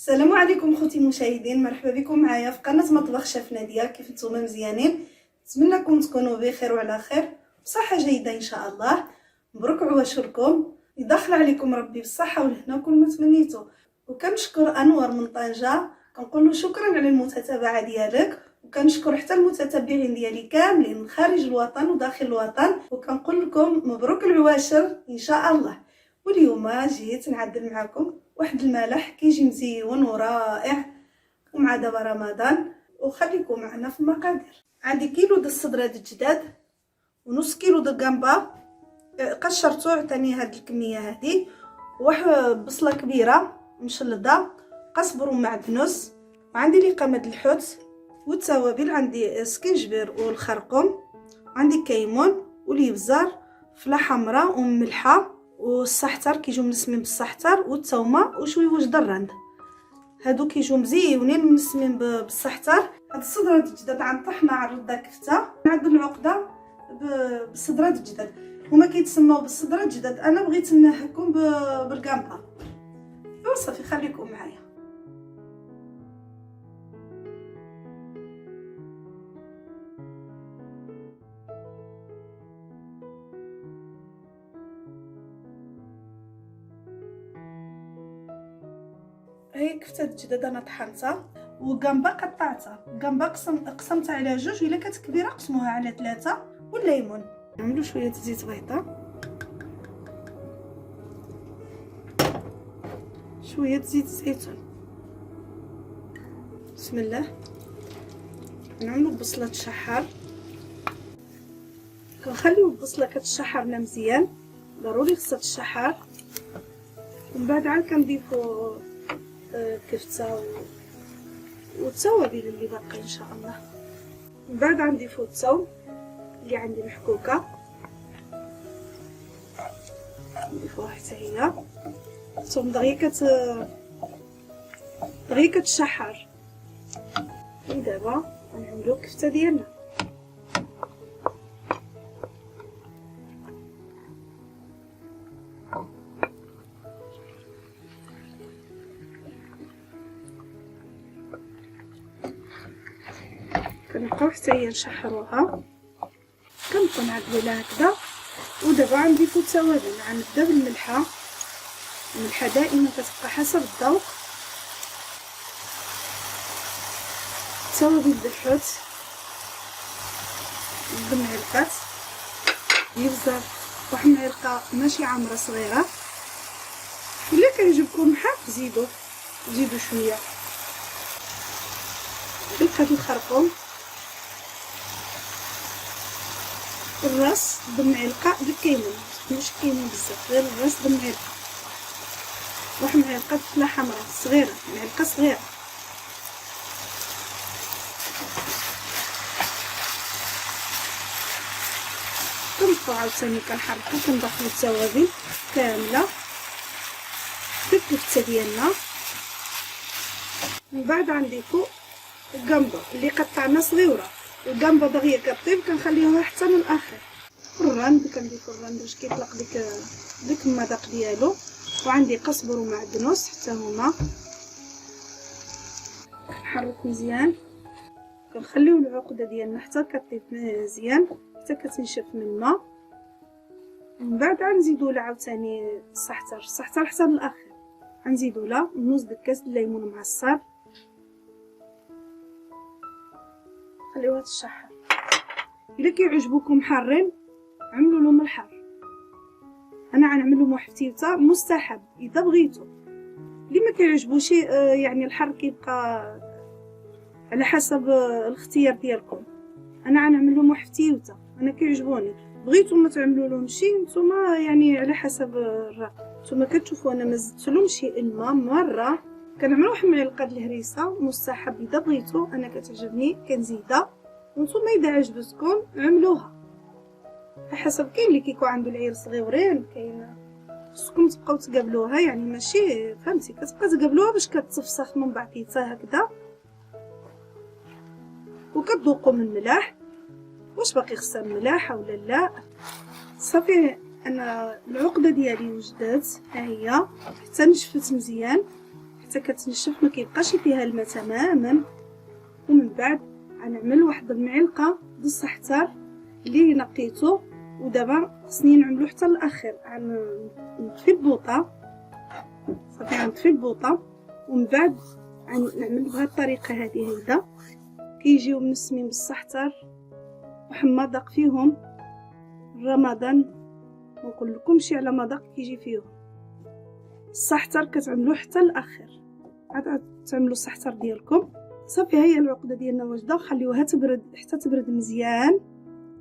السلام عليكم خوتي المشاهدين، مرحبا بكم معايا في قناه مطبخ شيف ناديه. كيف نتوما؟ مزيانين؟ نتمنىكم تكونوا بخير وعلى خير بصحه جيده ان شاء الله. مبروك عواشركم، يدخل عليكم ربي بالصحه والهنا كل ما تمنيتوا. وكنشكر انور من طنجه، كنقول له شكرا على المتابعه ديالك، وكنشكر حتى المتتبعين ديالي كاملين من خارج الوطن وداخل الوطن، وكنقول لكم مبروك العواشر ان شاء الله. واليوم جيت نعدل معكم واحد الملح كيجي مزيون ورائع ومع دابا رمضان. وخليكم معنا في المقادير. عندي كيلو د الصدره الجداد ونص كيلو د القنبه قشرته، عطاني هاد الكميه هادي، واحد بصله كبيره مشلضه، قزبر ومعدنوس، وعندي لقمه الحوت والتوابل، عندي سكينجبير والخرقوم، وعندي كيمون والابزار، فله حمراء وملحه والصحتر كيجيو منسمين بالصحتر، والثومه وشويه درند. هادو كيجيو مزيونين منسمين بالصحتر. هاد الصدره الجداد عنطحنا على الرده كفته، نعدل العقده بالصدره الجداد. هما كيتسموا بالصدره الجداد، انا بغيت نهكم بالقنبه. وصافي خليكم معايا. هي كفته الجداد انا طحنتها، وقنبه قطعتها. قنبه قسمتها على جوج، الا كانت كبيره قسموها على 3. والليمون نعملوا شويه زيت بيضاء، شويه زيت زيتون، بسم الله. نعملوا بصله تشحر، كنخليو البصله كتشحرنا مزيان، ضروري خصها تشحر. ومن بعد عاد كنضيفوا كفته والتوابل اللي باقي ان شاء الله. من بعد غنضيفوا الثوم اللي عندي محكوكه، نضيفوها حتى هي. الثوم دغيا كتشحر. ودابا غنعملوا الكفته ديالنا. كنبقاو حتى هي نشحروها، كنبقاو نعدلو لها هكذا. ودابا غنضيفو التوابل. غنبدا بالملحه. الملحه دائما كتبقى حسب الذوق. توابل الحوت بمعلقه، يبزر واحد المعلقه ماشي عامره صغيره. الا كيعجبكم محار زيدوا شويه. معلقه الخرقوم، الراس بمعلقه بالكيمون، مش كيمون بزاف، غير الراس بمعلقه. واحد معلقه فله حمراء صغيره، معلقه صغيره. كنبقاو عاوتاني كنحركو، كندخلو التوابل كامله في الكفته ديالنا. من بعد غنضيفو القنبه اللي قطعنا صغيره. القنبه دغيا كطيب كنخليوها حتى للاخر. الرند كنضيفو الرند باش كيطلق ديك المذاق ديالو. وعندي قزبر ومعدنوس حتى هما. كنحرك مزيان، كنخليو العقده ديالنا حتى كطيب مزيان، حتى كتنشف من الماء. من بعد غنزيدو لها عاوتاني الصحتر حتى للاخر. غنزيدو لها نص كاس الليمون معصر، خليوها تشحر. الا كيعجبوكم حارين عملوا لهم الحار. انا غنعمل لهم واحد فتيوته مستحب اذا بغيتو. اللي ما كيعجبوش يعني الحر كيبقى على حسب الاختيار ديالكم. انا غنعمل لهم واحد فتيوته، انا كيعجبوني. بغيتو ما تعملوا لهم شي نتوما، يعني على حسب الرأي. نتوما كتشوفوا انا ما زدتلهمش الماء مره. كنعمل واحد معلقه د الهريسه مستحب اذا بغيتو، انا كتعجبني كنزيدها. وانتوما اذا عجبتكم عملوها على حسب. كاين اللي كيكون عنده العير صغيورين، كاين خصكم تبقاو تقابلوها، يعني ماشي فهمتي، كتبقى تقابلوها باش كتفسخ من بعضيتها هكذا. وكتذوقوا من الملح، واش باقي خصها ملاحه ولا لا. صافي انا العقده ديالي وجدات، ها هي حتى نشفت مزيان، حتى كتنشف ما كيبقاش فيها الماء تماما. ومن بعد غنعمل واحد المعلقه د السحتر اللي نقيته. ودابا خصني نعملو حتى الاخر. نطفي البوطه صافي، غنطفي البوطه ومن بعد نعمل بهذه الطريقه هذه. هيدا كيجيو منسمين بالسحتر وحماضق فيهم. رمضان ما نقول لكمش على مذاق كيجي فيهم. السحتر كتعملوه حتى الاخر، عاد تعملوا السحتر ديالكم صافي. هي العقده ديالنا واجده، خليوها تبرد حتى تبرد مزيان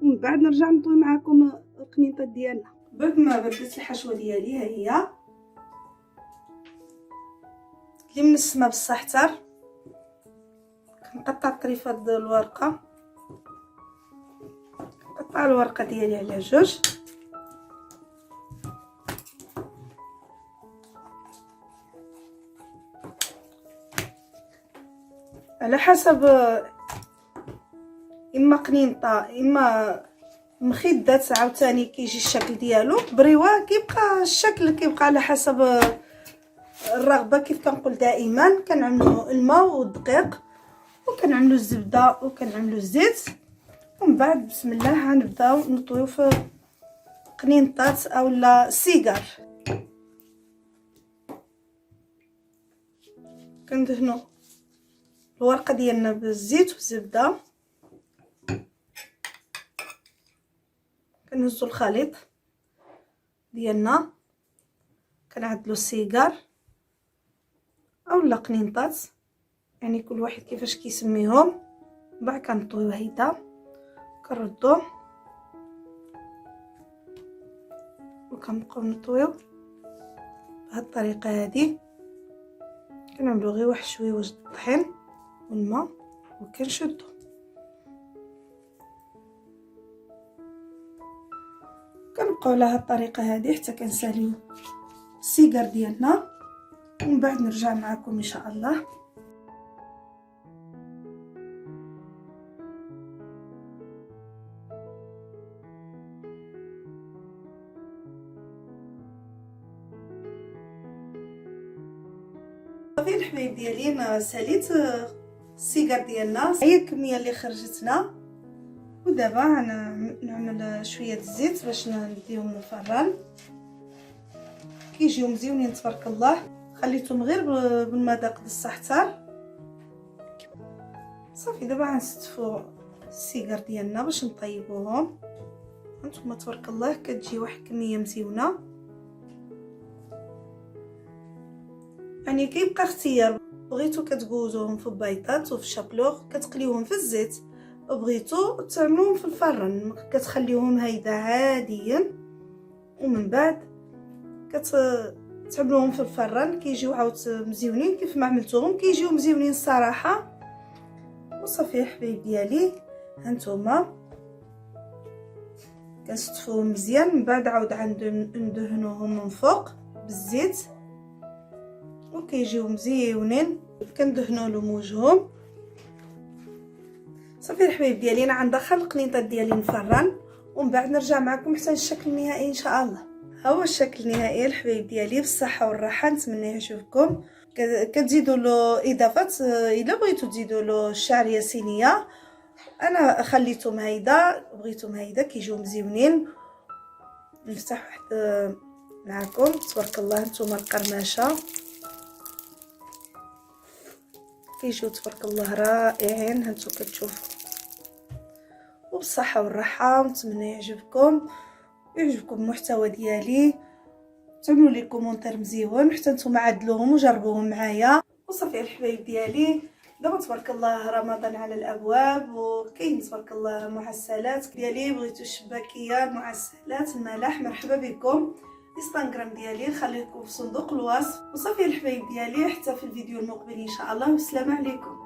ومن بعد نرجع نطوي معكم القنيطه ديالنا. بعد ما بردت الحشوه ديالي ها هي اللي منسمه بالسحتر، كنقطع طريفات ديال الورقه، نقطع الورقه ديالي على جوج. على حسب، اما قنينطه اما مخدات، عاوتاني كيجي الشكل ديالو. بريوه كيبقى الشكل كيبقى على حسب الرغبه. كيف كنقول دائما كنعملوا الماء والدقيق وكنعملوا الزبده وكنعملوا الزيت. ومن بعد بسم الله غنبداو نطويو في قنينطات اولا السيجار. كندهنوا الورقه ديالنا بالزيت والزبده، كنهزوا الخليط ديالنا، كنعدلوا السيجار اولا قنينطات، يعني كل واحد كيفاش كيسميهم. من بعد كنطويو هيدا، كنردوه وكنبقاو نطويو بهاد الطريقه هادي. كنعملو غير واحد شويه د الطحين والماء وكنشدو. كنبقاو على هاد الطريقه هادي حتى كنساليو السيجار ديالنا ومن بعد نرجع معكم ان شاء الله. صافي الحبايب ديالي، انا ساليت السيجار ديالنا، هي الكميه اللي خرجتنا. ودابا نعمل شويه الزيت باش نديهم للفران. كيجيو مزيونين تبارك الله. خليتهم غير بالمذاق د السحتر. صافي دابا غنستفوا السيجار ديالنا باش نطيبوهم. هانتوما تبارك الله كتجي واحد الكميه مزيونه، يعني كيبقى اختيار. بغيتو كتجوزوهم في بيضات وفي شابلوغ كتقليوهم في الزيت، بغيتو تعملوهم في الفران كتخليوهم هيدا عاديا ومن بعد كتعملوهم في الفران. كيجيو عاود مزيونين كيف ما عملتوهم، كيجيو مزيونين الصراحه. وصافي يا حبايب ديالي، هانتوما كنستفوهم مزيان. من بعد عاود ندهنوهم من فوق بالزيت وكيجيو مزيونين. كندهنوا لهم وجههم. صافي الحبايب ديالي، انا غندخل القنيطات ديالي نفران ومن بعد نرجع معكم حتى الشكل النهائي ان شاء الله. ها هو الشكل النهائي الحبايب ديالي، بالصحه والراحه. نتمنى يعجبكم. كتزيدوا له اضافات الا بغيتوا تزيدوا له الشعريه صينيه. انا خليتهم هيدا، بغيتهم هيدا كيجيو مزيونين. نفتح واحد معكم تبارك الله. نتوما القرمشه كيجيو تبارك الله رائعين، هانتو كتشوفوا. وبالصحه والراحه، ونتمنى يعجبكم المحتوى ديالي. تعملوا لي كومونتير مزيون حتى نتوما عدلوهم وجربوهم معايا. وصافي الحبايب ديالي، دابا تبارك الله رمضان على الابواب، وكاين تبارك الله معسلات ديالي. بغيتو الشباكيه، المعسلات، الملاح، مرحبا بكم. الانستغرام ديالي نخليكم في صندوق الوصف. وصافي الحبايب ديالي، حتى في الفيديو المقبل ان شاء الله، والسلام عليكم.